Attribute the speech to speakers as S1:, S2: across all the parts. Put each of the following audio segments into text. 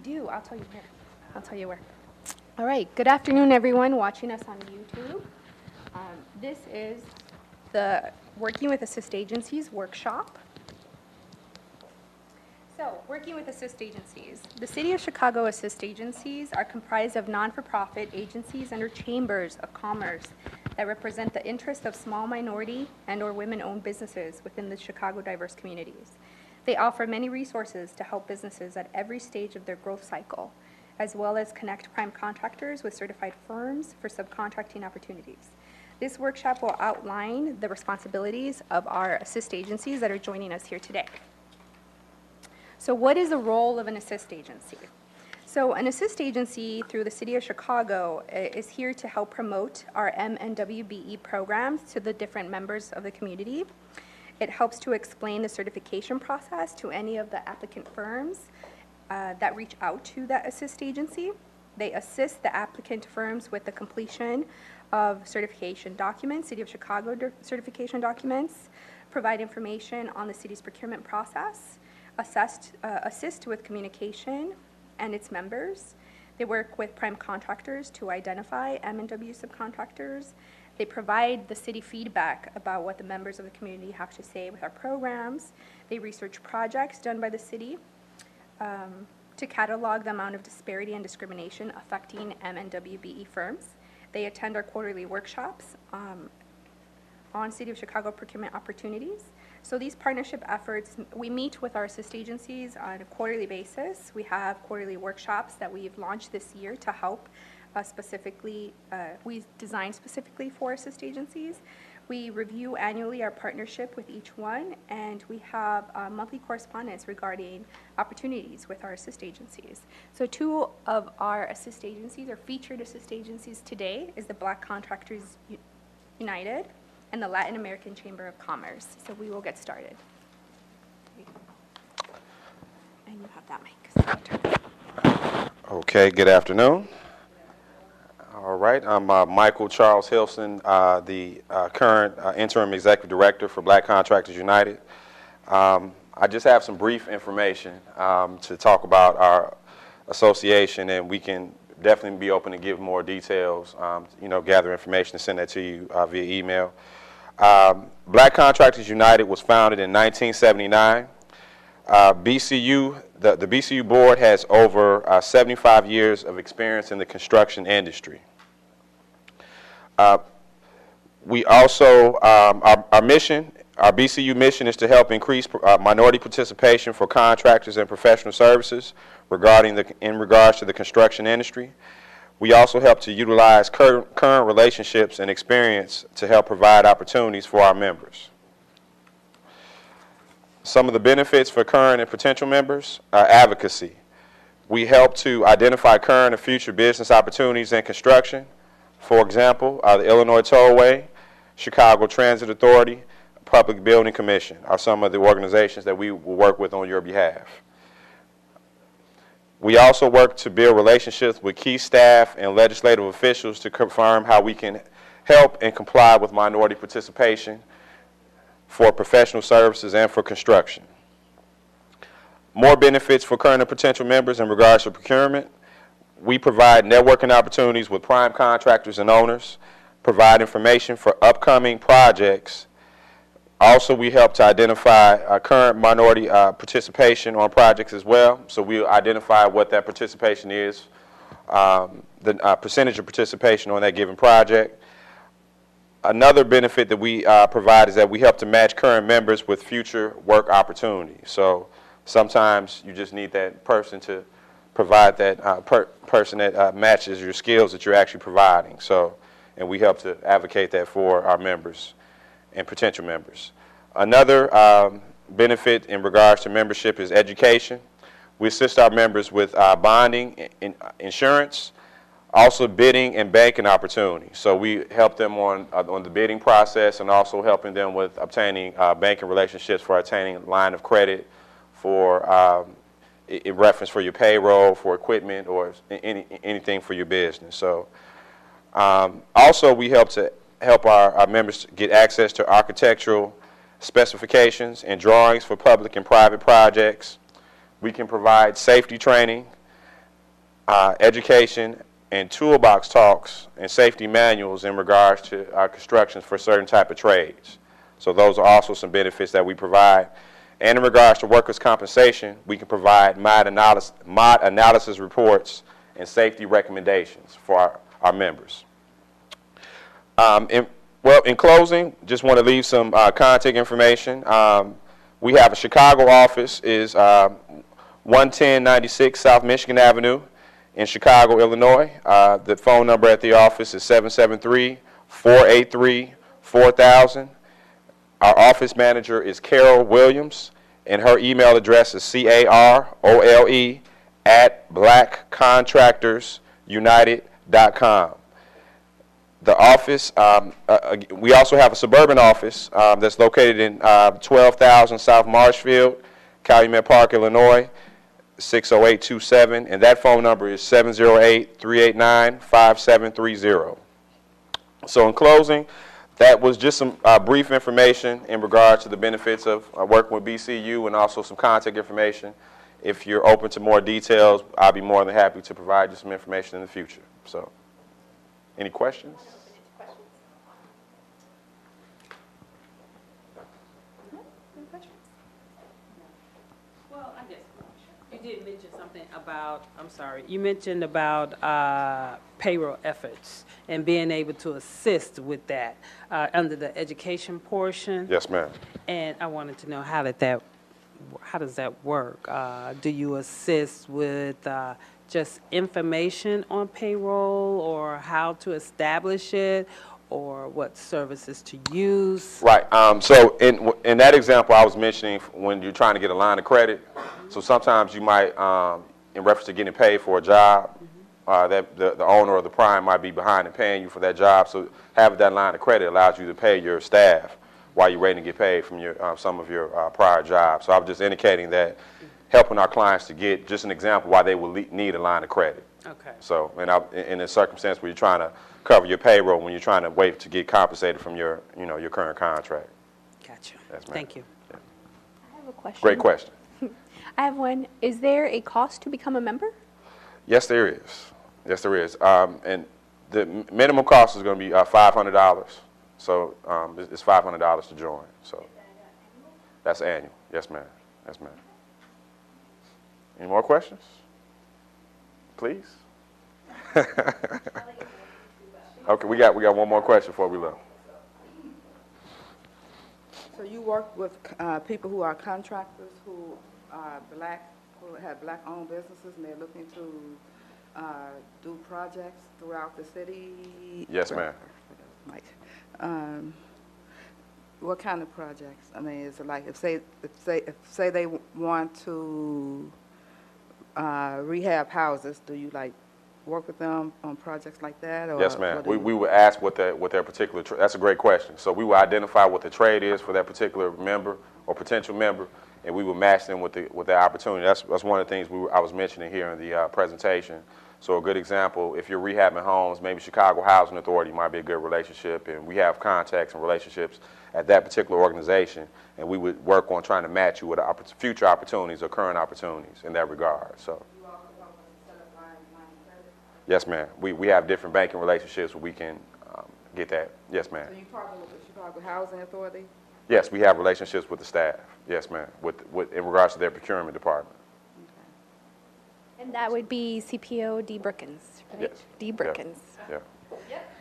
S1: do. I'll tell you where. All right. Good afternoon, everyone watching us on YouTube. This is the Working with Assist Agencies workshop. So, working with assist agencies. The City of Chicago assist agencies are comprised of non-for-profit agencies and/or chambers of commerce that represent the interests of small minority and/or women-owned businesses within the Chicago diverse communities. They offer many resources to help businesses at every stage of their growth cycle, as well as connect prime contractors with certified firms for subcontracting opportunities. This workshop will outline the responsibilities of our assist agencies that are joining us here today. So what is the role of an assist agency? So an assist agency through the City of Chicago is here to help promote our MNWBE programs to the different members of the community. It helps to explain the certification process to any of the applicant firms that reach out to that assist agency. They assist the applicant firms with the completion of certification documents, City of Chicago certification documents, provide information on the city's procurement process, assist with communication and its members. They work with prime contractors to identify M&W subcontractors. They provide the city feedback about what the members of the community have to say with our programs. They research projects done by the city to catalog the amount of disparity and discrimination affecting MNWBE firms. They attend our quarterly workshops on City of Chicago procurement opportunities. So these partnership efforts, we meet with our assist agencies on a quarterly basis. We have quarterly workshops that we've launched this year to help we design specifically for assist agencies. We review annually our partnership with each one, and we have monthly correspondence regarding opportunities with our assist agencies. So two of our assist agencies, or featured assist agencies today, is the Black Contractors United and the Latin American Chamber of Commerce. So we will get started. And you have that mic.
S2: Okay, good afternoon. All right, I'm Michael Charles Hilson, the current interim executive director for Black Contractors United. I just have some brief information to talk about our association, and we can definitely be open to give more details, gather information and send that to you via email. Black Contractors United was founded in 1979. The BCU board has over 75 years of experience in the construction industry. We also, our mission, our BCU mission is to help increase minority participation for contractors and professional services in regards to the construction industry. We also help to utilize current relationships and experience to help provide opportunities for our members. Some of the benefits for current and potential members are advocacy. We help to identify current and future business opportunities in construction. For example, the Illinois Tollway, Chicago Transit Authority, Public Building Commission are some of the organizations that we will work with on your behalf. We also work to build relationships with key staff and legislative officials to confirm how we can help and comply with minority participation for professional services and for construction. More benefits for current and potential members in regards to procurement. We provide networking opportunities with prime contractors and owners, provide information for upcoming projects. Also, we help to identify current minority participation on projects as well. So we identify what that participation is, the percentage of participation on that given project. Another benefit that we provide is that we help to match current members with future work opportunities. So sometimes you just need that person to provide that person that matches your skills that you're actually providing. So, and we help to advocate that for our members and potential members. Another benefit in regards to membership is education. We assist our members with bonding, insurance, also bidding and banking opportunities. So we help them on the bidding process and also helping them with obtaining banking relationships for obtaining a line of credit for in reference for your payroll, for equipment, or anything for your business. So also we help our members get access to architectural specifications and drawings for public and private projects. We can provide safety training education and toolbox talks and safety manuals in regards to constructions for certain type of trades. So those are also some benefits that we provide. And in regards to workers' compensation, we can provide mod analysis reports and safety recommendations for our members. In closing, just want to leave some contact information. We have a Chicago office, is 11096 South Michigan Avenue in Chicago, Illinois. The phone number at the office is 773-483-4000. Our office manager is Carol Williams, and her email address is carole@blackcontractorsunited.com. The office, we also have a suburban office that's located in 12,000 South Marshfield, Calumet Park, Illinois, 60827, and that phone number is 708-389-5730. So in closing, that was just some brief information in regards to the benefits of working with BCU and also some contact information. If you're open to more details, I'll be more than happy to provide you some information in the future. So, any questions?
S3: Well, I guess you did mention something about, you mentioned about payroll efforts and being able to assist with that under the education portion.
S2: Yes, ma'am.
S3: And I wanted to know how does that work? Do you assist with just information on payroll, or how to establish it, or what services to use?
S2: Right. So in that example I was mentioning, when you're trying to get a line of credit, so sometimes you might, in reference to getting paid for a job, that the owner or the prime might be behind in paying you for that job. So having that line of credit allows you to pay your staff while you're waiting to get paid from your some of your prior jobs. So I was just indicating that, helping our clients to get just an example why they will need a line of credit.
S3: Okay.
S2: So in a circumstance where you're trying to cover your payroll, when you're trying to wait to get compensated from your your current contract.
S3: Gotcha.
S2: Yes, ma'am.
S3: Thank you.
S1: I have a question.
S2: Great question.
S1: I have one. Is there a cost to become a member?
S2: Yes, there is. Yes, there is. And the minimum cost is going to be $500. So it's $500 to join. So that's annual. Yes, ma'am. Yes, ma'am. Any more questions? Please. Okay, we got one more question before we leave.
S4: So you work with people who are contractors who are black, who have black-owned businesses, and they're looking to do projects throughout the city?
S2: Yes, ma'am.
S4: What kind of projects? I mean, is it like if say they want to rehab houses, do you like work with them on projects like that? Or
S2: yes, ma'am. We would ask what their particular that's a great question. So we will identify what the trade is for that particular member or potential member, and we will match them with their opportunity. That's one of the things I was mentioning here in the presentation. So a good example, if you're rehabbing homes, maybe Chicago Housing Authority might be a good relationship, and we have contacts and relationships at that particular organization, and we would work on trying to match you with future opportunities or current opportunities in that regard. So. Yes, ma'am. We have different banking relationships where we can get that. Yes, ma'am.
S4: So you partner with the Chicago Housing Authority?
S2: Yes, we have relationships with the staff. Yes, ma'am. In regards to their procurement department.
S1: And that would be CPO D. Brookins, right?
S2: Yes.
S1: D. Brookins.
S2: Yeah.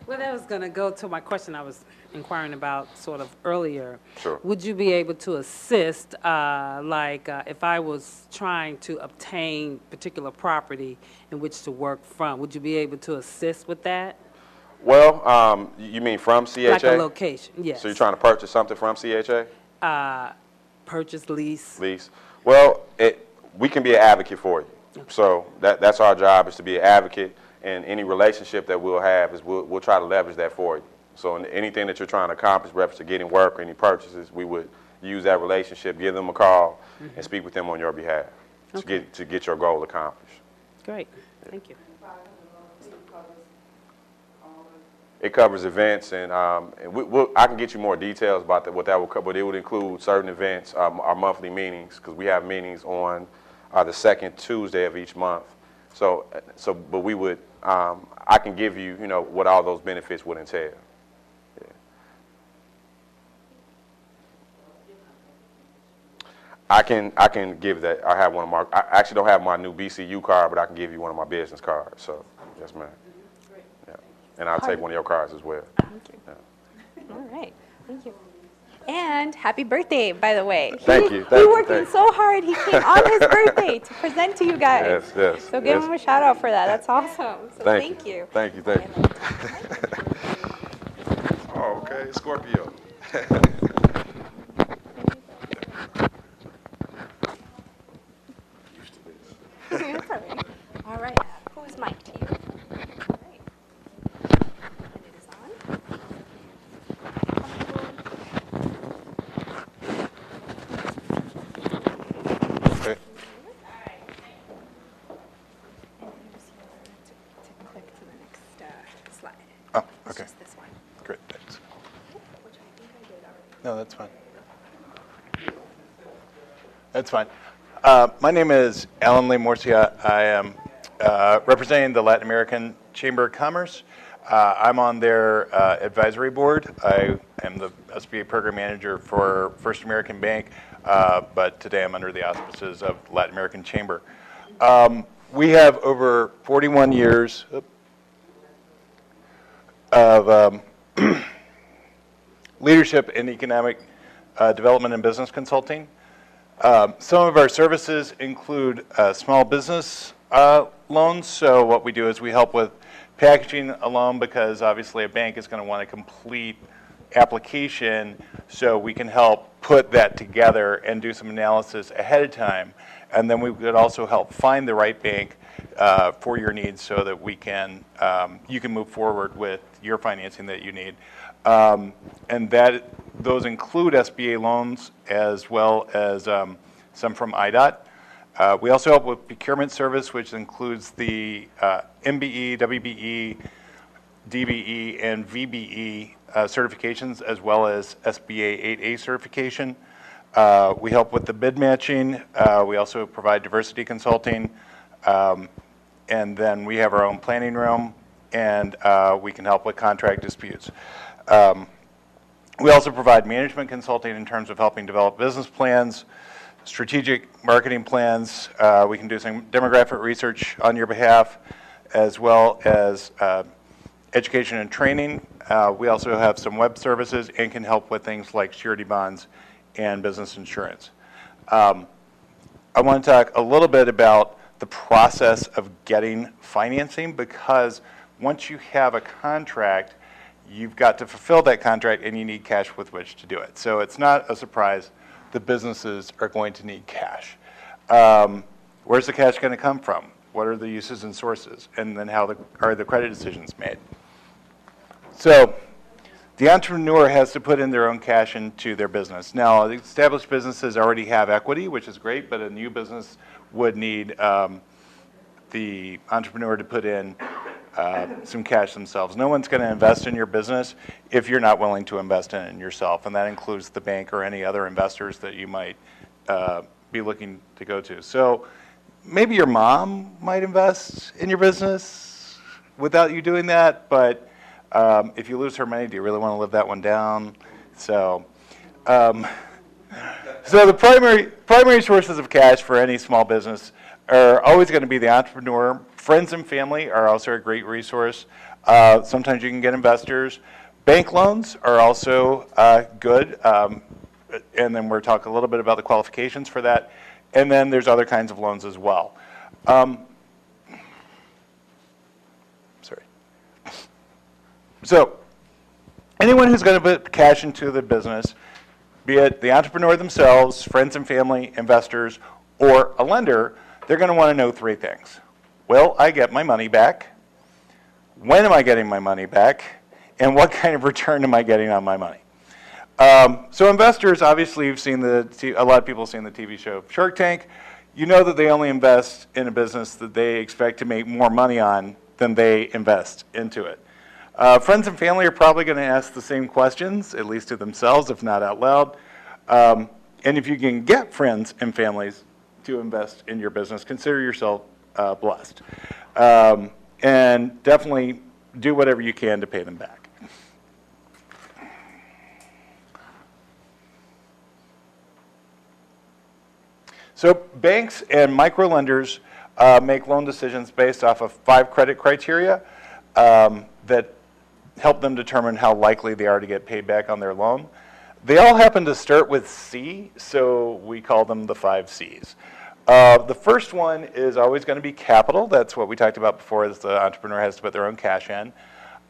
S3: Well, that was going to go to my question I was inquiring about sort of earlier.
S2: Sure.
S3: Would you be able to assist, if I was trying to obtain particular property in which to work from, would you be able to assist with that?
S2: Well, you mean from CHA?
S3: Like a location, yes.
S2: So you're trying to purchase something from CHA?
S3: Purchase, lease.
S2: Lease. Well, we can be an advocate for you. Okay. So that's our job, is to be an advocate. And any relationship that we'll have is we'll try to leverage that for you. So in anything that you're trying to accomplish, reference to getting work or any purchases, we would use that relationship, give them a call, and speak with them on your behalf to get your goal accomplished.
S3: Great. Thank you.
S2: It covers events, and I can get you more details about what that will cover, but it would include certain events, our monthly meetings, because we have meetings on the second Tuesday of each month. But we would, I can give you, what all those benefits would entail. Yeah. I can give that. I have one of my. I actually don't have my new BCU card, but I can give you one of my business cards. So, yes, ma'am. Yeah. And I'll take one of your cards as well.
S1: Thank you.
S2: Yeah.
S1: All right. Thank you. And happy birthday, by the way.
S2: Thank you.
S1: He worked so hard. He came on his birthday to present to you guys.
S2: Yes.
S1: So give him a shout out for that. That's awesome. So thank you.
S2: Thank you. Oh, okay. Scorpio.
S1: That's all right. All right. Who's mic to you? All right. And it is on.
S2: Okay.
S1: And here's to click to the next slide.
S5: Oh,
S1: It's
S5: okay.
S1: just this one,
S5: Great, thanks.
S1: which I think I did already.
S5: No, that's fine. That's fine. My name is Alan Lee Morcia. I am representing the Latin American Chamber of Commerce. I'm on their advisory board. I am the SBA program manager for First American Bank, but today I'm under the auspices of Latin American Chamber. We have over 41 years of leadership in economic development and business consulting. Some of our services include small business loans. So what we do is we help with packaging a loan, because obviously a bank is going to want a complete application, so we can help put that together and do some analysis ahead of time. And then we could also help find the right bank for your needs, so that we can you can move forward with your financing that you need. And those include SBA loans, as well as some from IDOT. We also help with procurement service, which includes the MBE, WBE, DBE, and VBE certifications, as well as SBA 8A certification. We help with the bid matching. We also provide diversity consulting. And then we have our own planning room, and we can help with contract disputes. We also provide management consulting in terms of helping develop business plans, strategic marketing plans. We can do some demographic research on your behalf, as well as education and training. We also have some web services and can help with things like surety bonds and business insurance. I want to talk a little bit about the process of getting financing, because once you have a contract, you've got to fulfill that contract, and you need cash with which to do it. So it's not a surprise that businesses are going to need cash. Where's the cash going to come from? What are the uses and sources? And then how are the credit decisions made? So the entrepreneur has to put in their own cash into their business. Now, the established businesses already have equity, which is great, but a new business would need the entrepreneur to put in some cash themselves. No one's going to invest in your business if you're not willing to invest in it yourself, and that includes the bank or any other investors that you might be looking to go to. So maybe your mom might invest in your business without you doing that, but if you lose her money, do you really want to live that one down? So, so the primary sources of cash for any small business are always going to be the entrepreneur. Friends and family are also a great resource. Sometimes you can get investors. Bank loans are also good, and then we'll talk a little bit about the qualifications for that. And then there's other kinds of loans as well. Sorry. So anyone who's going to put cash into the business, be it the entrepreneur themselves, friends and family, investors, or a lender, they're going to want to know three things. Will I get my money back? When am I getting my money back? And what kind of return am I getting on my money? So investors, obviously, you've seen a lot of people have seen the TV show Shark Tank. You know that they only invest in a business that they expect to make more money on than they invest into it. Friends and family are probably going to ask the same questions, at least to themselves, if not out loud. And if you can get friends and families to invest in your business, consider yourself blessed. And definitely do whatever you can to pay them back. So banks and microlenders make loan decisions based off of 5 credit criteria that help them determine how likely they are to get paid back on their loan. They all happen to start with C, so we call them the 5 C's. The first one is always going to be capital. That's what we talked about before, is the entrepreneur has to put their own cash in.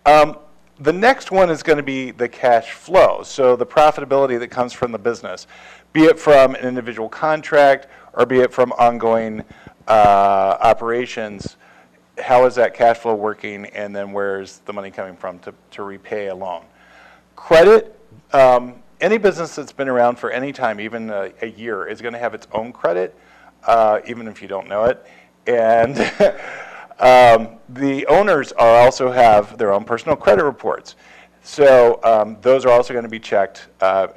S5: The next one is going to be the cash flow, so the profitability that comes from the business, be it from an individual contract or be it from ongoing operations. How is that cash flow working, and then where's the money coming from to repay a loan? Credit, any business that's been around for any time, even a year, is going to have its own credit, even if you don't know it. And the owners also have their own personal credit reports. So those are also going to be checked.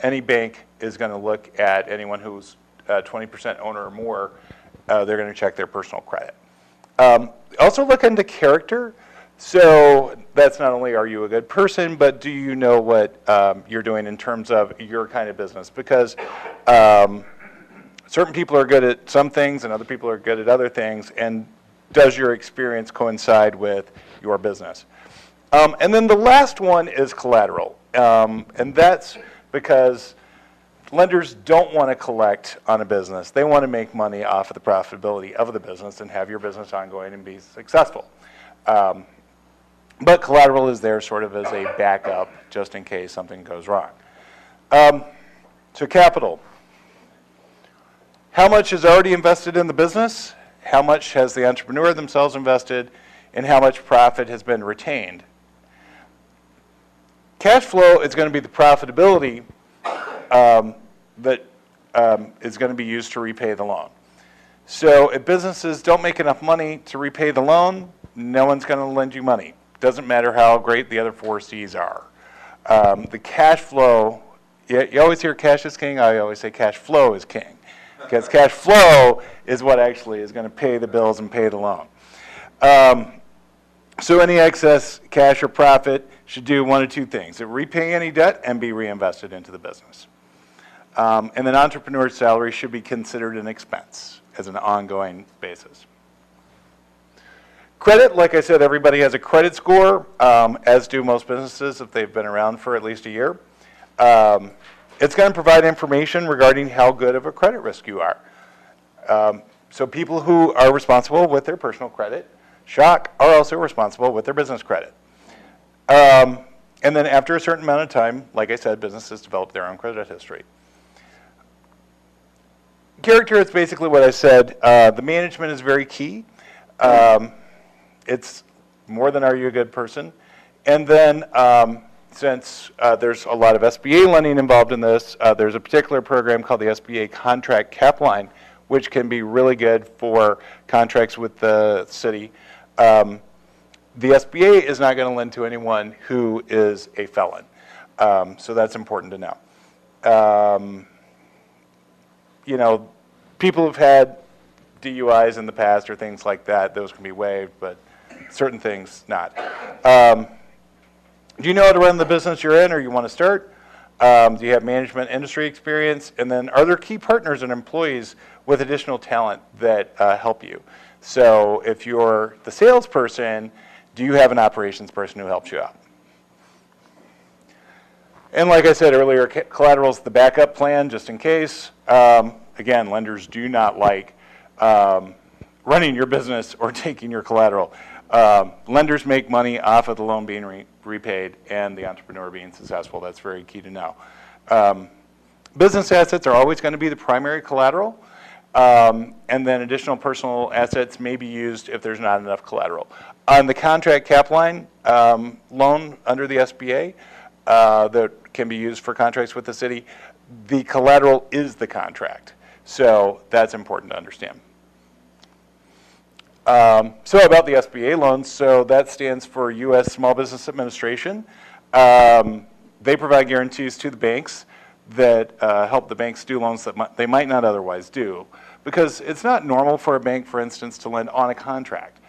S5: Any bank is going to look at anyone who's 20% owner or more. They're going to check their personal credit. Also look into character. So that's not only are you a good person, but do you know what you're doing in terms of your kind of business? Because certain people are good at some things and other people are good at other things. And does your experience coincide with your business? And then the last one is collateral. And that's because lenders don't want to collect on a business. They want to make money off of the profitability of the business and have your business ongoing and be successful. But collateral is there sort of as a backup just in case something goes wrong. So capital. How much is already invested in the business? How much has the entrepreneur themselves invested? And how much profit has been retained? Cash flow is going to be the profitability that is going to be used to repay the loan. So if businesses don't make enough money to repay the loan, no one's going to lend you money. Doesn't matter how great the other 4 C's are. The cash flow, you always hear cash is king. I always say cash flow is king. Because cash flow is what actually is going to pay the bills and pay the loan. So any excess cash or profit should do one of 2 things. It repay any debt and be reinvested into the business. And then entrepreneur's salary should be considered an expense as an ongoing basis. Credit, like I said, everybody has a credit score, as do most businesses if they've been around for at least a year. It's going to provide information regarding how good of a credit risk you are. So people who are responsible with their personal credit, shock, are also responsible with their business credit. And then after a certain amount of time, like I said, businesses develop their own credit history. Character is basically what I said. The management is very key. It's more than are you a good person. And then since there's a lot of SBA lending involved in this, there's a particular program called the SBA Contract Cap Line, which can be really good for contracts with the city. The SBA is not going to lend to anyone who is a felon. So that's important to know. You know, people who've had DUIs in the past or things like that, those can be waived, but certain things not. Do you know how to run the business you're in or you want to start? Do you have management industry experience? And then are there key partners and employees with additional talent that help you? So if you're the salesperson, do you have an operations person who helps you out? And like I said earlier, collateral is the backup plan just in case. Again, lenders do not like running your business or taking your collateral. Lenders make money off of the loan being repaid and the entrepreneur being successful. That's very key to know. Business assets are always going to be the primary collateral, and then additional personal assets may be used if there's not enough collateral. On the contract cap line loan under the SBA that can be used for contracts with the city, the collateral is the contract. So that's important to understand. So about the SBA loans, so that stands for U.S. Small Business Administration. They provide guarantees to the banks that help the banks do loans that they might not otherwise do. because it's not normal for a bank, for instance, to lend on a contract.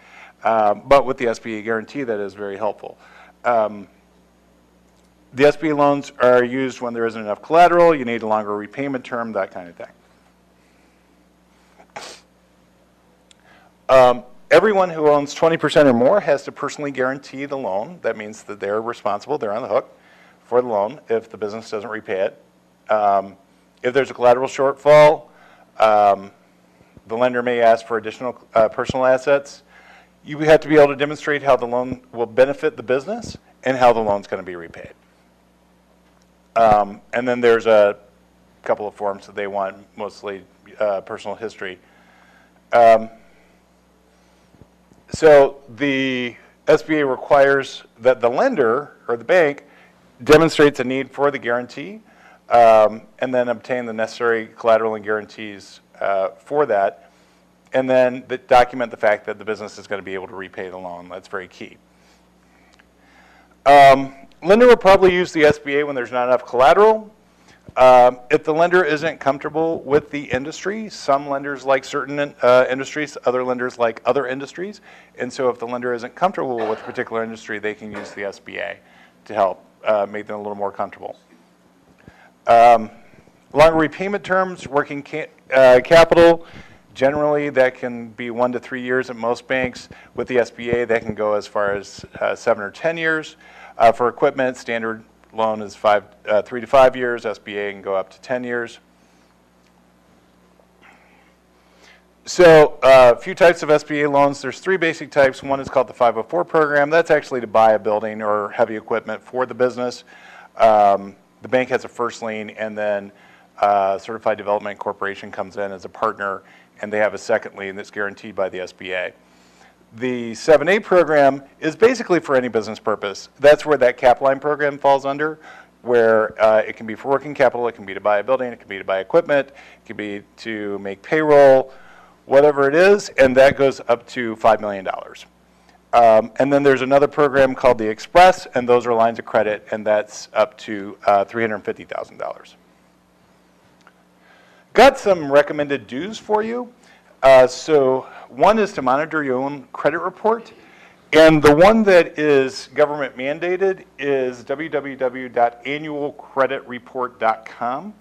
S5: But with the SBA guarantee, that is very helpful. The SBA loans are used when there isn't enough collateral, you need a longer repayment term, that kind of thing. Everyone who owns 20% or more has to personally guarantee the loan. That means that they're responsible, they're on the hook for the loan if the business doesn't repay it. If there's a collateral shortfall, the lender may ask for additional personal assets. You have to be able to demonstrate how the loan will benefit the business and how the loan's going to be repaid. And then there's a couple of forms that they want, mostly personal history. So the SBA requires that the lender or the bank demonstrates a need for the guarantee and then obtain the necessary collateral and guarantees for that, and then document the fact that the business is going to be able to repay the loan. That's very key. Lender will probably use the SBA when there's not enough collateral. If the lender isn't comfortable with the industry, some lenders like certain industries, other lenders like other industries. And so if the lender isn't comfortable with a particular industry, they can use the SBA to help make them a little more comfortable. Longer repayment terms, working capital, generally that can be 1 to 3 years at most banks. With the SBA, that can go as far as 7 or 10 years. For equipment, standard loan is 3 to 5 years. SBA can go up to 10 years. So a few types of SBA loans. There's 3 basic types. One is called the 504 program. That's actually to buy a building or heavy equipment for the business. The bank has a first lien, and then Certified Development Corporation comes in as a partner, and they have a second lien that's guaranteed by the SBA. The 7A program is basically for any business purpose. That's where that cap line program falls under, where it can be for working capital, it can be to buy a building, it can be to buy equipment, it can be to make payroll, whatever it is, and that goes up to $5 million. And then there's another program called the Express, and those are lines of credit, and that's up to $350,000. Got some recommended dues for you. So one is to monitor your own credit report. And the one that is government mandated is www.annualcreditreport.com.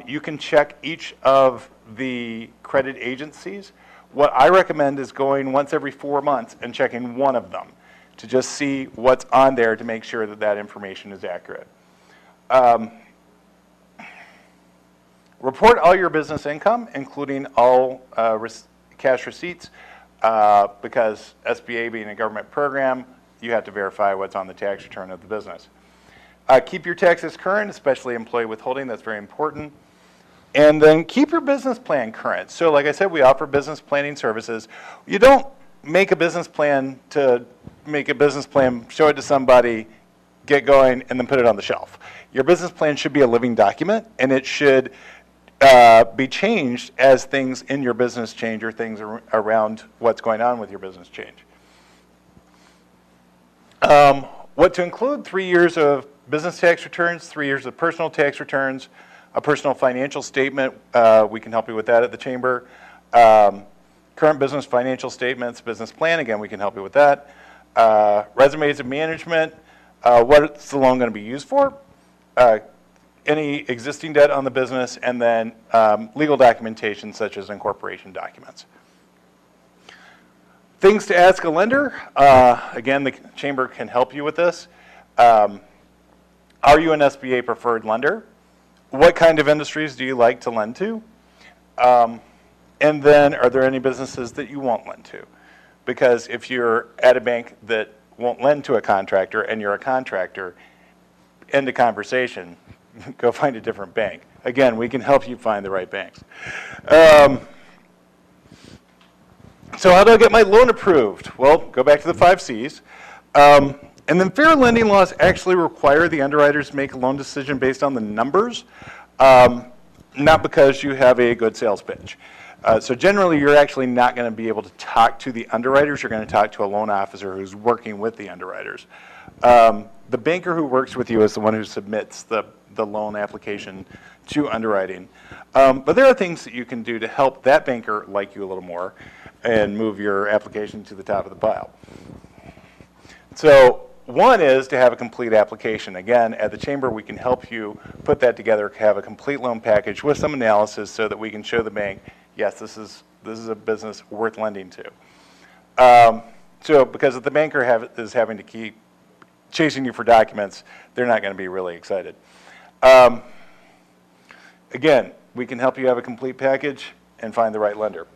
S5: You can check each of the credit agencies. What I recommend is going once every 4 months and checking one of them to just see what's on there to make sure that that information is accurate. Report all your business income, including all cash receipts, because SBA being a government program, you have to verify what's on the tax return of the business. Keep your taxes current, especially employee withholding, that's very important. And then keep your business plan current. So like I said, we offer business planning services. You don't make a business plan to make a business plan, show it to somebody, get going, and then put it on the shelf. Your business plan should be a living document, and it should be changed as things in your business change or things around what's going on with your business change. What to include: 3 years of business tax returns, 3 years of personal tax returns, a personal financial statement. We can help you with that at the chamber. Current business financial statements, business plan, again, we can help you with that. Resumes of management, what's the loan going to be used for? Any existing debt on the business, and then legal documentation such as incorporation documents. Things to ask a lender. Again, the chamber can help you with this. Are you an SBA preferred lender? What kind of industries do you like to lend to? And then are there any businesses that you won't lend to? Because if you're at a bank that won't lend to a contractor and you're a contractor, end of conversation, go find a different bank. Again, we can help you find the right banks. So how do I get my loan approved? Well, go back to the 5 C's. And then fair lending laws actually require the underwriters to make a loan decision based on the numbers, not because you have a good sales pitch. So generally, you're actually not going to be able to talk to the underwriters. You're going to talk to a loan officer who's working with the underwriters. The banker who works with you is the one who submits the the loan application to underwriting. But there are things that you can do to help that banker like you a little more and move your application to the top of the pile. So one is to have a complete application. Again, at the chamber, we can help you put that together, have a complete loan package with some analysis so that we can show the bank, yes, this is a business worth lending to. So because if the banker is having to keep chasing you for documents, they're not going to be really excited. Again, we can help you have a complete package and find the right lender.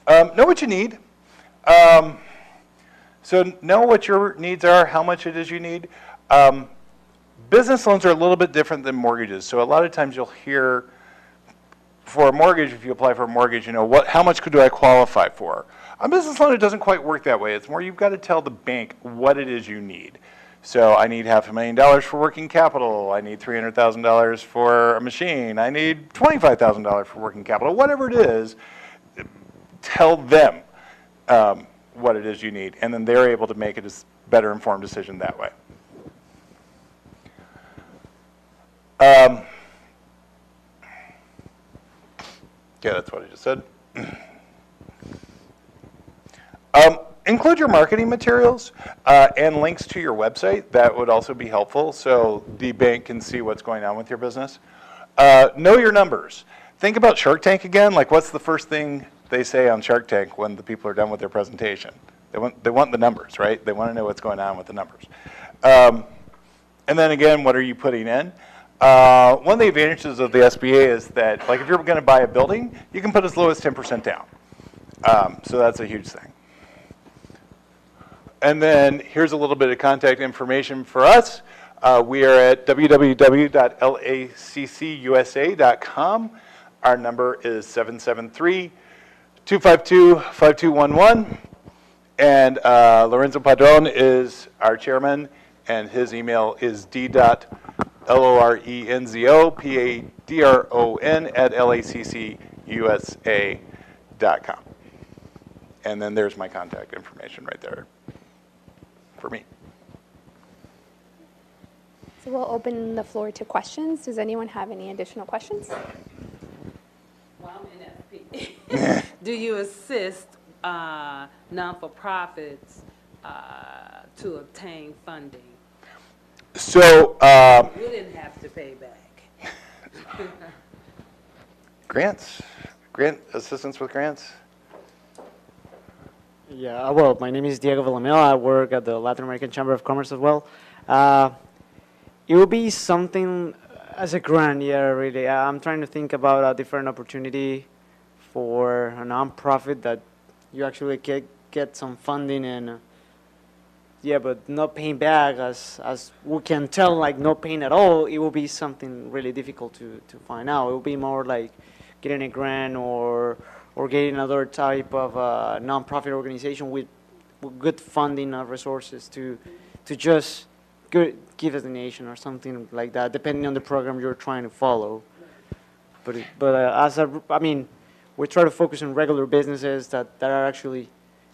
S5: Know what you need. So know what your needs are, how much it is you need. Business loans are a little bit different than mortgages. So a lot of times you'll hear, for a mortgage, if you apply for a mortgage, how much do I qualify for? A business loan, it doesn't quite work that way. It's more you've got to tell the bank what it is you need. So I need $500,000 for working capital. I need $300,000 for a machine. I need $25,000 for working capital. Whatever it is, tell them what it is you need, and then they're able to make a better informed decision that way. Yeah, that's what I just said. Include your marketing materials and links to your website. That would also be helpful so the bank can see what's going on with your business. Know your numbers. Think about Shark Tank again. Like, what's the first thing they say on Shark Tank when the people are done with their presentation? They want the numbers, right? They want to know what's going on with the numbers. And then again, what are you putting in? One of the advantages of the SBA is that, like, if you're going to buy a building, you can put as low as 10% down. So that's a huge thing. And then here's a little bit of contact information for us. We are at www.laccusa.com. Our number is 773-252-5211. And Lorenzo Padron is our chairman, and his email is d.lorenzopadron@laccusa.com. And then there's my contact information right there for me.
S1: So we'll open the floor to questions. Does anyone have any additional questions?
S3: Well, I'm NFP. Do you assist non-for-profits to obtain funding?
S5: So,
S3: You didn't have to pay back.
S5: grant assistance with grants.
S6: Yeah, well, my name is Diego Villamil. I work at the Latin American Chamber of Commerce as well. It will be something as a grant, yeah, really. I'm trying to think about a different opportunity for a nonprofit that you actually get some funding and, yeah, but not paying back as we can tell, like not paying at all, it will be something really difficult to find out. It will be more like getting a grant or getting another type of nonprofit organization with good funding resources to just give a donation or something like that, depending on the program you're trying to follow. But we try to focus on regular businesses that are actually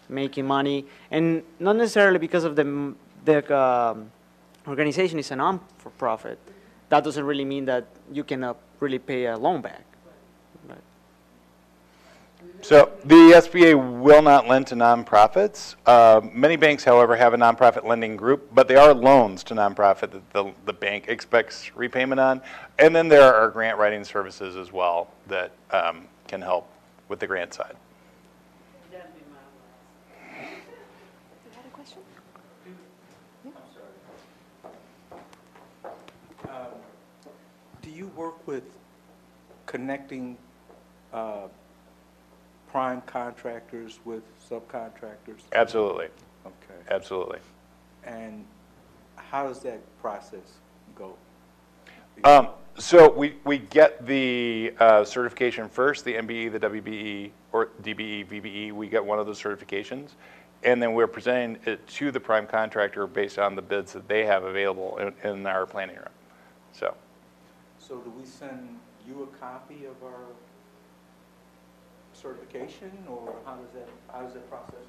S6: making money, and not necessarily because of the organization is a non-for-profit. That doesn't really mean that you cannot really pay a loan back.
S5: So the SBA will not lend to nonprofits. Many banks, however, have a nonprofit lending group, but they are loans to nonprofit that the bank expects repayment on. And then there are grant writing services as well that can help with the grant side.
S1: You had a question?
S7: Do you work with connecting prime contractors with subcontractors?
S5: Absolutely.
S7: Okay.
S5: Absolutely.
S7: And how does that process go?
S5: So we get the certification first, the MBE, the WBE, or DBE, VBE. We get one of those certifications, and then we're presenting it to the prime contractor based on the bids that they have available in our planning room. So
S7: do we send you a copy of our certification, or how does that process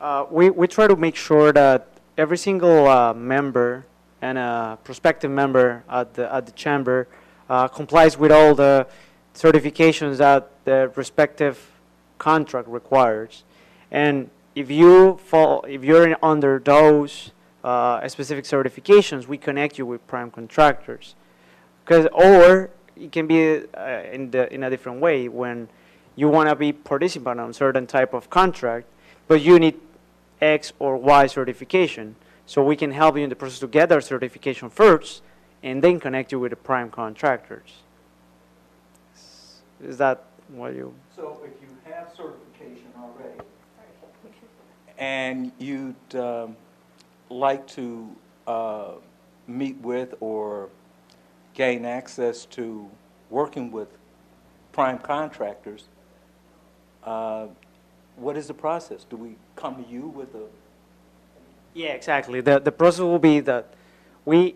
S7: work?
S6: We try to make sure that every single member and a prospective member at the chamber complies with all the certifications that the respective contract requires. And if you're under those specific certifications, we connect you with prime contractors. Or it can be in a different way when you want to be participant on certain type of contract, but you need X or Y certification. So we can help you in the process to get that certification first, and then connect you with the prime contractors. Is that what you?
S7: So if you have certification already, and you'd like to meet with or gain access to working with prime contractors, what is the process? Do we come to you with a?
S6: Yeah, exactly. The process will be that we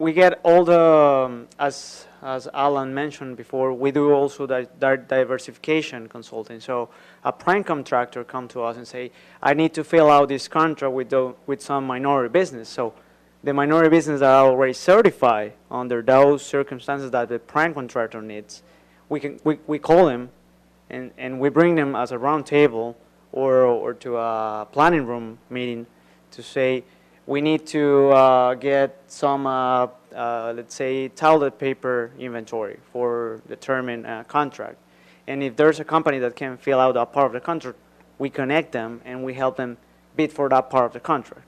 S6: get all the as Alan mentioned before, we do also that diversification consulting. So a prime contractor come to us and say, I need to fill out this contract with some minority business. So the minority business that are already certified under those circumstances that the prime contractor needs, we call them and we bring them as a round table or to a planning room meeting to say, we need to get some, let's say, toilet paper inventory for the term in contract. And if there's a company that can fill out that part of the contract, we connect them and we help them bid for that part of the contract.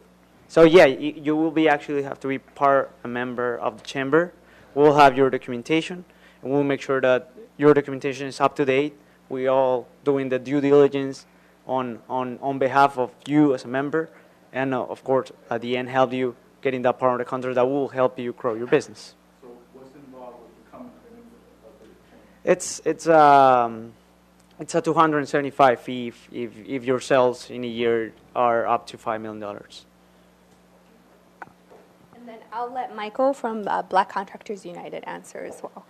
S6: So yeah, you will be actually have to be a member of the chamber. We'll have your documentation, and we'll make sure that your documentation is up to date. We all doing the due diligence on behalf of you as a member, and of course, at the end, help you getting that part of the contract that will help you grow your business.
S7: So what's involved with becoming a member of the chamber?
S6: It's a $275 fee if your sales in a year are up to $5 million.
S1: And then I'll let Michael from Black Contractors United answer as well.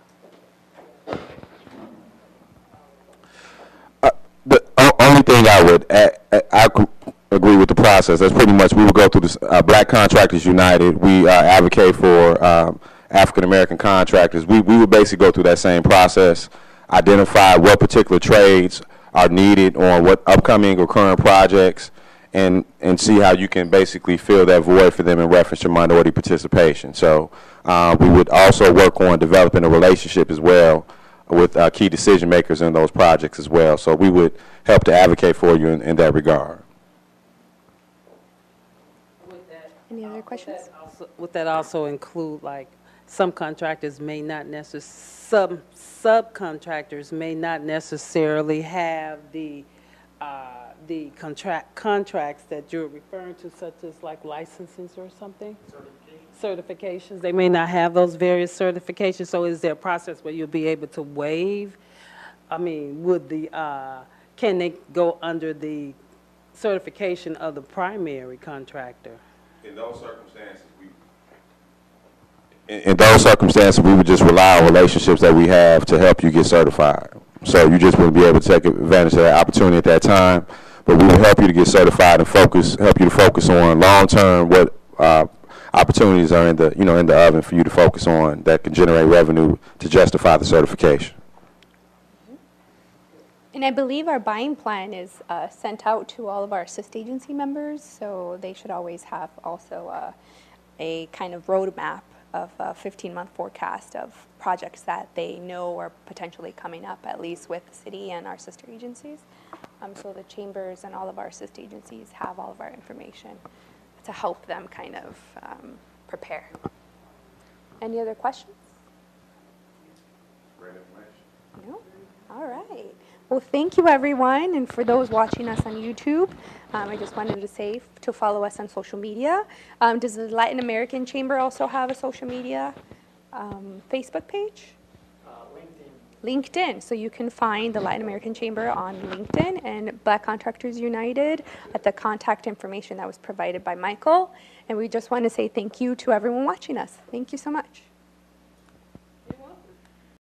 S2: The only thing I would I agree with the process. That's pretty much, we would go through this Black Contractors United. We advocate for African American contractors. We would basically go through that same process, identify what particular trades are needed on what upcoming or current projects, and see how you can basically fill that void for them in reference to minority participation. So we would also work on developing a relationship as well with key decision makers in those projects as well. So we would help to advocate for you in that regard.
S1: Any other questions?
S3: Would that also include, like, some contractors may not necessarily, subcontractors may not necessarily have the contracts that you're referring to, such as like licenses or something? Certifications. They may not have those various certifications. So is there a process where you'll be able to waive? I mean, can they go under the certification of the primary contractor?
S2: In those circumstances, we would just rely on relationships that we have to help you get certified. So you just wouldn't be able to take advantage of that opportunity at that time. But we will help you to get certified and help you to focus on long-term what opportunities are in the oven for you to focus on that can generate revenue to justify the certification.
S1: And I believe our buying plan is sent out to all of our assist agency members, so they should always have also a kind of roadmap of a 15-month forecast of projects that they know are potentially coming up, at least with the city and our sister agencies. So the chambers and all of our assist agencies have all of our information to help them kind of prepare. Any other questions?
S2: Great information.
S1: No? All right. Well, thank you, everyone. And for those watching us on YouTube, I just wanted to say to follow us on social media. Does the Latin American Chamber also have a social media Facebook page? LinkedIn. So you can find the Latin American Chamber on LinkedIn and Black Contractors United at the contact information that was provided by Michael. And we just want to say thank you to everyone watching us. Thank you so much.